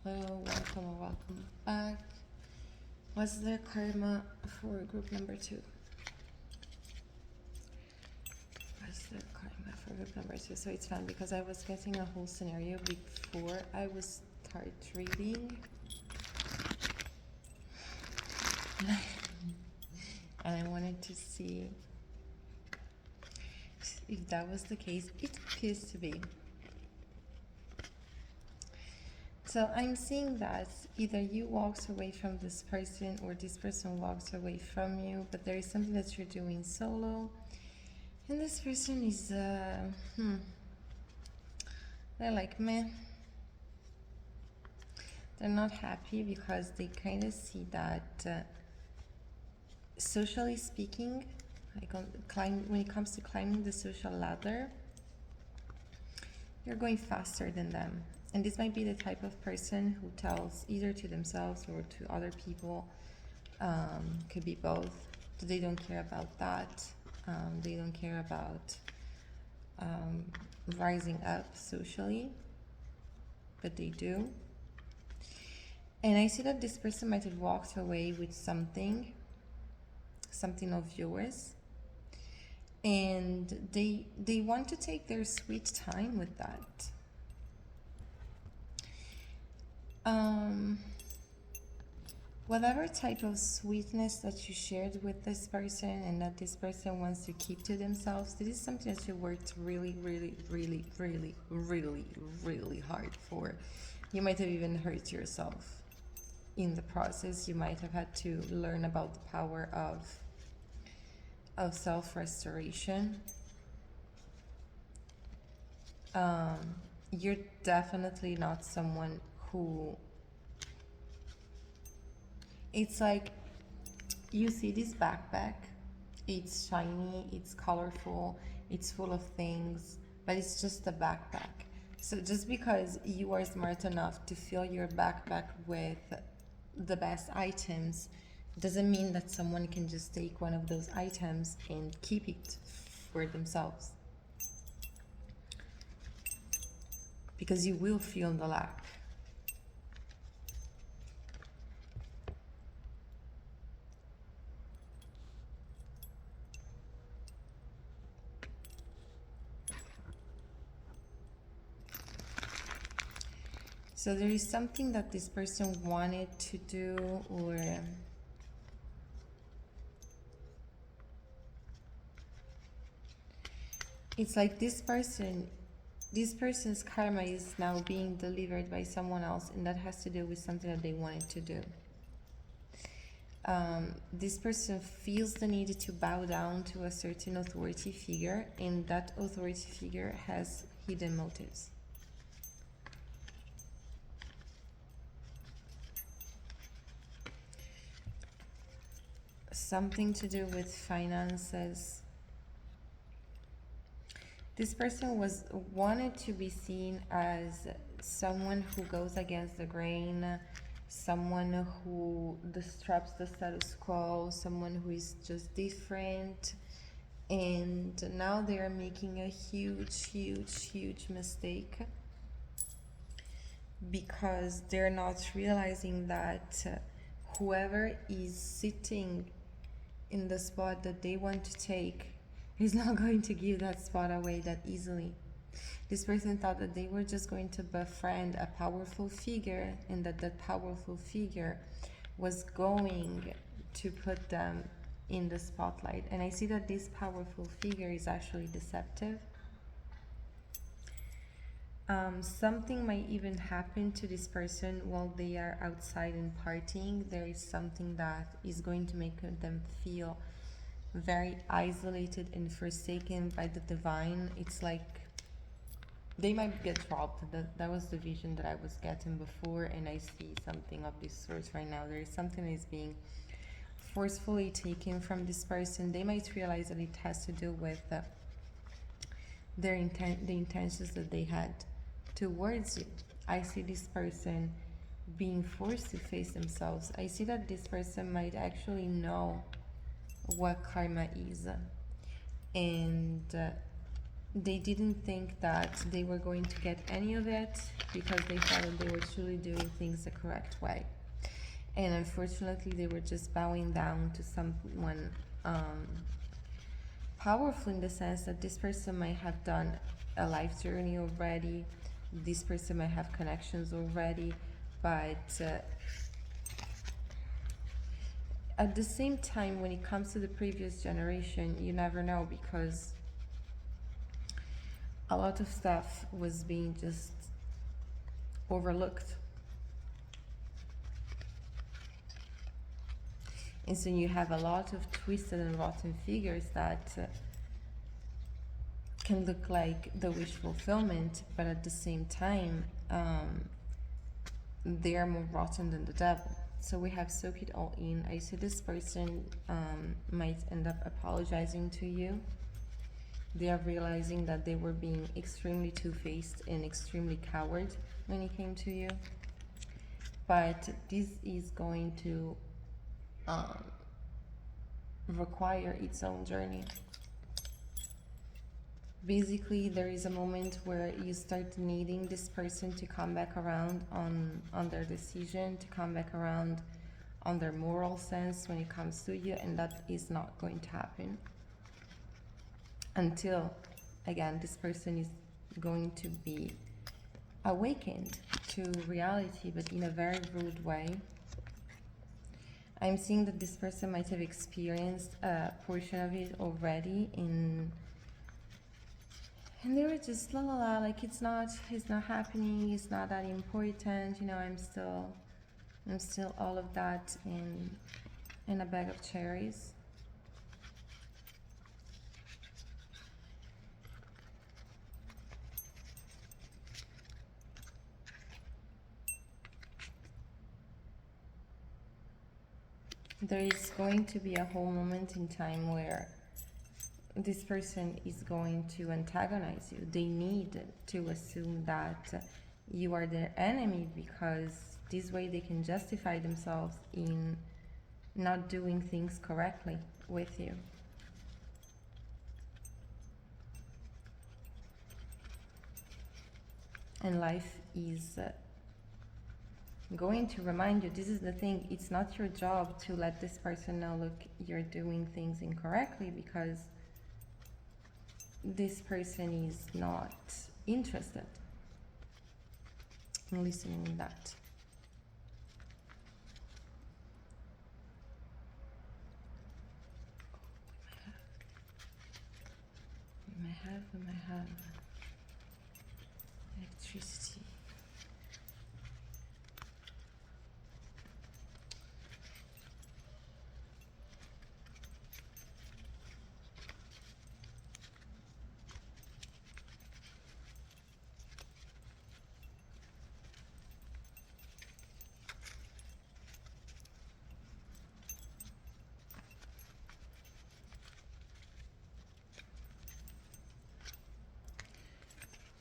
Hello, welcome or welcome back. What's the karma for group number 2? What's the karma for group number 2? So it's fun because I was getting a whole scenario before I was start reading. And I wanted to see if that was the case. It appears to be. So I'm seeing that either you walked away from this person or this person walks away from you, but there is something that you're doing solo. And this person is, they're like, meh. They're not happy because they kind of see that, socially speaking, like when it comes to climbing the social ladder, you're going faster than them. And this might be the type of person who tells either to themselves or to other people, could be both, that they don't care about that. They don't care about rising up socially, but they do. And I see that this person might have walked away with something of yours, and they want to take their sweet time with that. Whatever type of sweetness that you shared with this person and that this person wants to keep to themselves, this is something that you worked really, really, really, really, really, really hard for. You might have even hurt yourself in the process. You might have had to learn about the power of self-restoration. You're definitely not someone who, it's like you see this backpack, it's shiny, it's colorful, it's full of things, but it's just a backpack. So just because you are smart enough to fill your backpack with the best items doesn't mean that someone can just take one of those items and keep it for themselves, because you will feel the lack. So there is something that this person wanted to do, or it's like this person's karma is now being delivered by someone else, and that has to do with something that they wanted to do. This person feels the need to bow down to a certain authority figure, and that authority figure has hidden motives. Something to do with finances. This person wanted to be seen as someone who goes against the grain, someone who disrupts the status quo, someone who is just different. And now they are making a huge mistake, because they're not realizing that whoever is sitting in the spot that they want to take is not going to give that spot away that easily. This person thought that they were just going to befriend a powerful figure, and that powerful figure was going to put them in the spotlight. And I see that this powerful figure is actually deceptive. Something might even happen to this person while they are outside and partying. There is something that is going to make them feel very isolated and forsaken by the divine. It's like they might get dropped. That was the vision that I was getting before, and I see something of this sort right now. There is something that is being forcefully taken from this person. They might realize that it has to do with the intentions that they had towards you. I see this person being forced to face themselves. I see that this person might actually know what karma is, and They didn't think that they were going to get any of it because they thought that they were truly doing things the correct way. And unfortunately, they were just bowing down to someone powerful, in the sense that this person might have done a life journey already, this person might have connections already, but at the same time, when it comes to the previous generation, you never know, because a lot of stuff was being just overlooked. And so you have a lot of twisted and rotten figures that can look like the wish fulfillment, but at the same time, they are more rotten than the devil. So we have soak it all in. I see this person might end up apologizing to you. They are realizing that they were being extremely two-faced and extremely coward when it came to you. But this is going to require its own journey. Basically, there is a moment where you start needing this person to come back around on their decision, to come back around on their moral sense when it comes to you, and that is not going to happen until, again, this person is going to be awakened to reality, but in a very rude way. I'm seeing that this person might have experienced a portion of it already and they were just la la la, like it's not happening, it's not that important, I'm still all of that in a bag of cherries. There is going to be a whole moment in time where this person is going to antagonize you. They need to assume that you are their enemy, because this way they can justify themselves in not doing things correctly with you. And life is going to remind you, this is the thing, it's not your job to let this person know, look, you're doing things incorrectly, because this person is not interested in listening to that. We might have electricity.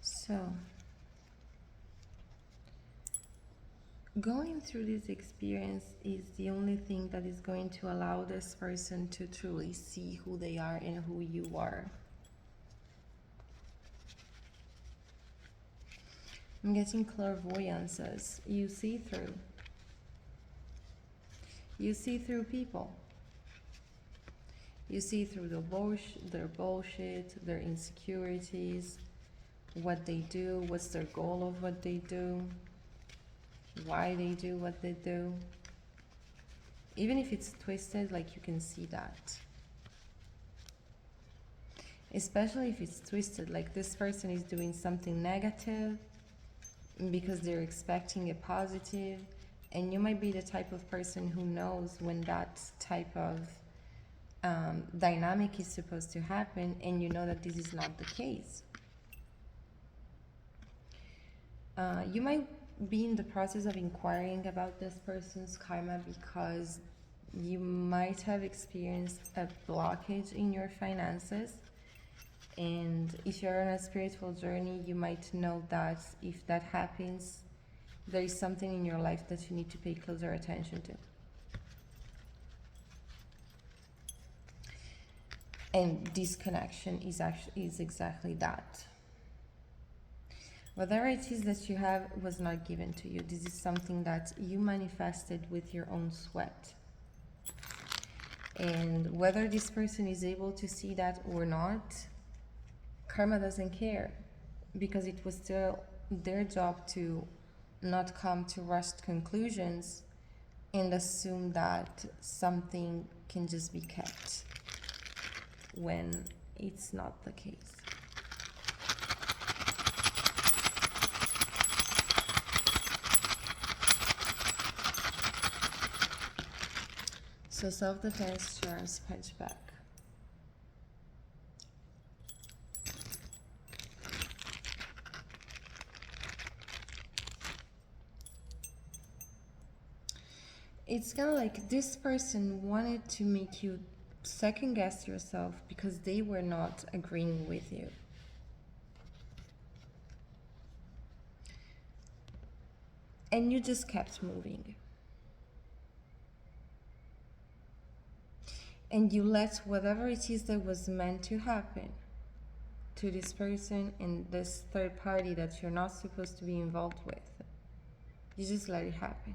So, going through this experience is the only thing that is going to allow this person to truly see who they are and who you are. I'm getting clairvoyances. You see through. You see through people. You see through their bullshit, their insecurities, what they do, what's their goal of what they do, why they do what they do. Even if it's twisted, like, you can see that. Especially if it's twisted, like this person is doing something negative because they're expecting a positive, and you might be the type of person who knows when that type of dynamic is supposed to happen, and you know that this is not the case. You might be in the process of inquiring about this person's karma because you might have experienced a blockage in your finances, and if you're on a spiritual journey, you might know that if that happens, there is something in your life that you need to pay closer attention to. And this connection is exactly that. Whatever it is that you have was not given to you. This is something that you manifested with your own sweat. And whether this person is able to see that or not, karma doesn't care, because it was still their job to not come to rushed conclusions and assume that something can just be kept when it's not the case. So self-defense, charms, punch back. It's kind of like this person wanted to make you second guess yourself because they were not agreeing with you. And you just kept moving. And you let whatever it is that was meant to happen to this person and this third party that you're not supposed to be involved with, you just let it happen.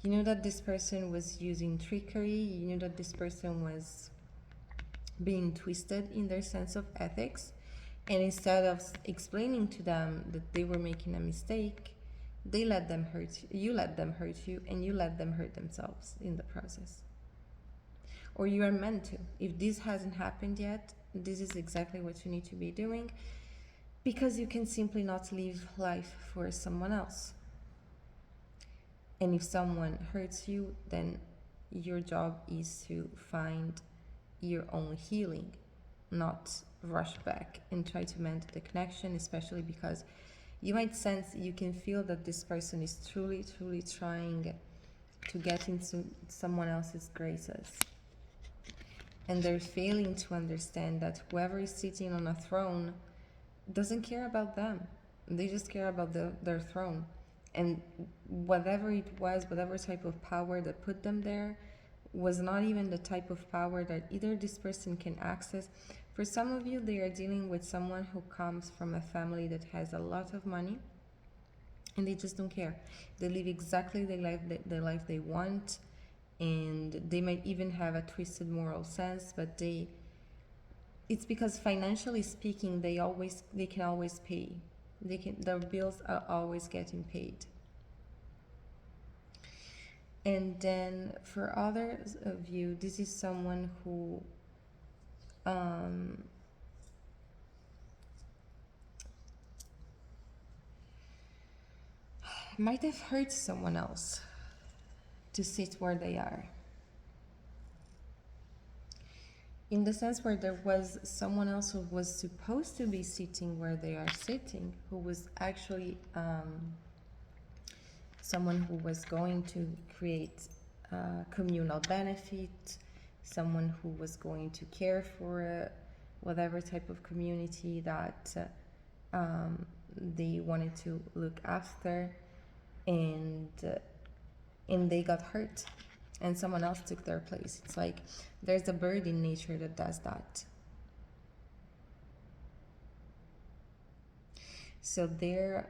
You knew that this person was using trickery. You knew that this person was being twisted in their sense of ethics. And instead of explaining to them that they were making a mistake, they let them hurt you. You let them hurt you, and you let them hurt themselves in the process. Or you are meant to. If this hasn't happened yet, this is exactly what you need to be doing, because you can simply not live life for someone else. And if someone hurts you, then your job is to find your own healing, not rush back and try to mend the connection, especially because you might sense, you can feel that this person is truly, truly trying to get into someone else's graces. And they're failing to understand that whoever is sitting on a throne doesn't care about them. They just care about their throne. And whatever it was, whatever type of power that put them there, was not even the type of power that either this person can access. For some of you, they are dealing with someone who comes from a family that has a lot of money, and they just don't care. They live exactly the life they want, and they might even have a twisted moral sense, but it's because financially speaking, they can always pay. Their bills are always getting paid. And then for others of you, this is someone who might have hurt someone else to sit where they are. In the sense where there was someone else who was supposed to be sitting where they are sitting, who was actually someone who was going to create communal benefit, someone who was going to care for whatever type of community that they wanted to look after, and they got hurt and someone else took their place. It's like there's a bird in nature that does that. So their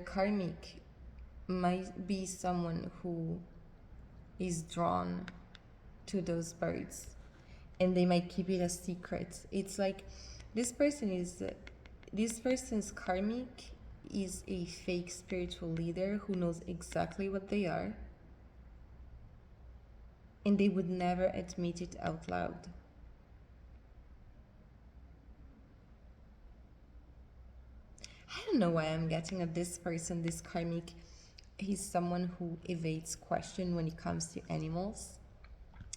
karmic might be someone who is drawn to those birds, and they might keep it a secret. It's like this person's karmic is a fake spiritual leader who knows exactly what they are, and they would never admit it out loud. I don't know why I'm getting at this person, this karmic. He's someone who evades question when it comes to animals.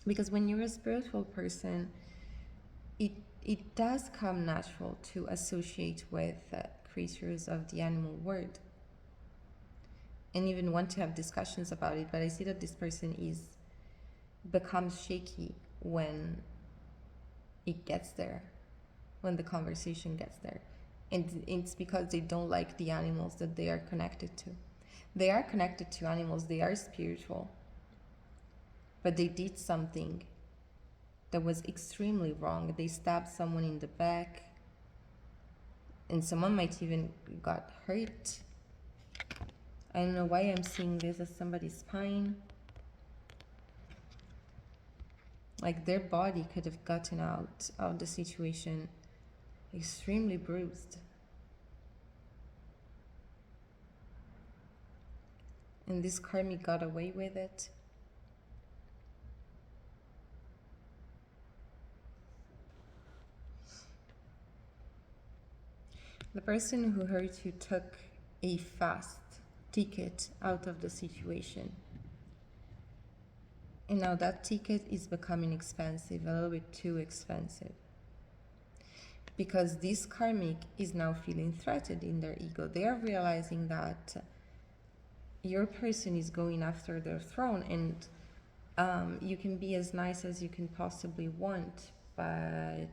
Because when you're a spiritual person, it does come natural to associate with creatures of the animal world. And even want to have discussions about it. But I see that this person becomes shaky when it gets there, when the conversation gets there. And it's because they don't like the animals that they are connected to. They are connected to animals, they are spiritual, but they did something that was extremely wrong. They stabbed someone in the back, and someone might even got hurt. I don't know why I'm seeing this as somebody's spine. Like their body could have gotten out of the situation extremely bruised. And this karmic got away with it. The person who hurt you took a fast ticket out of the situation. And now that ticket is becoming expensive, a little bit too expensive. Because this karmic is now feeling threatened in their ego. They are realizing that your person is going after their throne, and you can be as nice as you can possibly want, but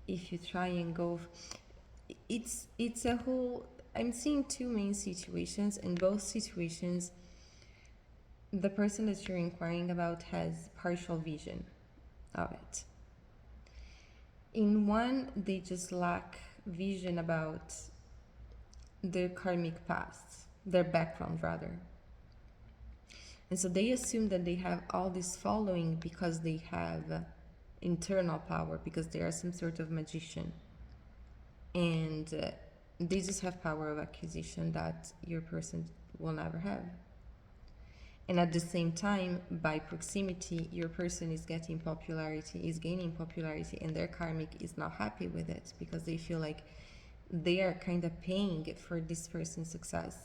if you try and go, it's a whole, I'm seeing two main situations. In both situations, the person that you're inquiring about has partial vision of it. In one, they just lack vision about their karmic past, their background rather. And so they assume that they have all this following because they have internal power, because they are some sort of magician. And they just have power of acquisition that your person will never have. And at the same time, by proximity, your person is getting popularity, is gaining popularity, and their karmic is not happy with it because they feel like they are kind of paying for this person's success.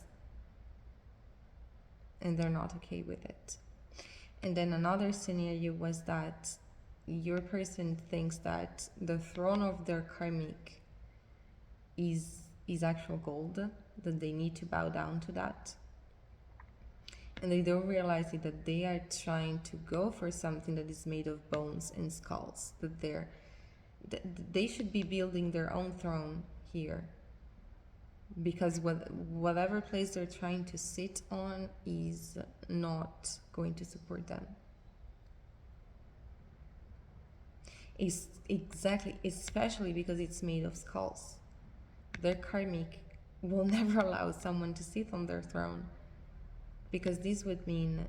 And they're not okay with it. And then another scenario was that your person thinks that the throne of their karmic is actual gold, that they need to bow down to that. And they don't realize it, that they are trying to go for something that is made of bones and skulls, that they should be building their own throne here, because whatever place they're trying to sit on is not going to support them. It's exactly, especially because it's made of skulls. Their karmic will never allow someone to sit on their throne, because this would mean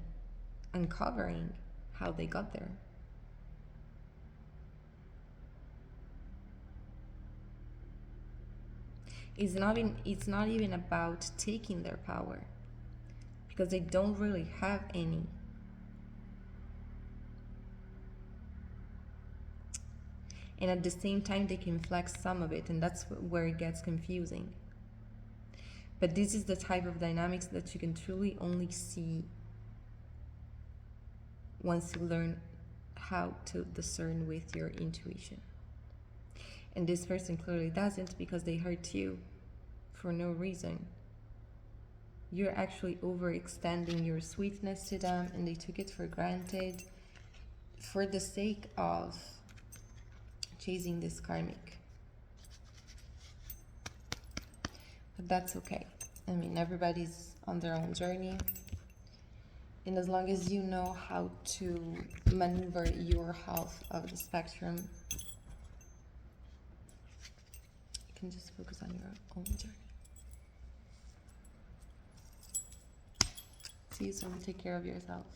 uncovering how they got there. It's not even about taking their power, because they don't really have any. And at the same time, they can flex some of it, and that's where it gets confusing. But this is the type of dynamics that you can truly only see once you learn how to discern with your intuition. And this person clearly doesn't, because they hurt you for no reason. You're actually overextending your sweetness to them, and they took it for granted for the sake of chasing this karmic. But that's okay. I mean, everybody's on their own journey. And as long as you know how to maneuver your half of the spectrum, you can just focus on your own journey. See you soon. Take care of yourself.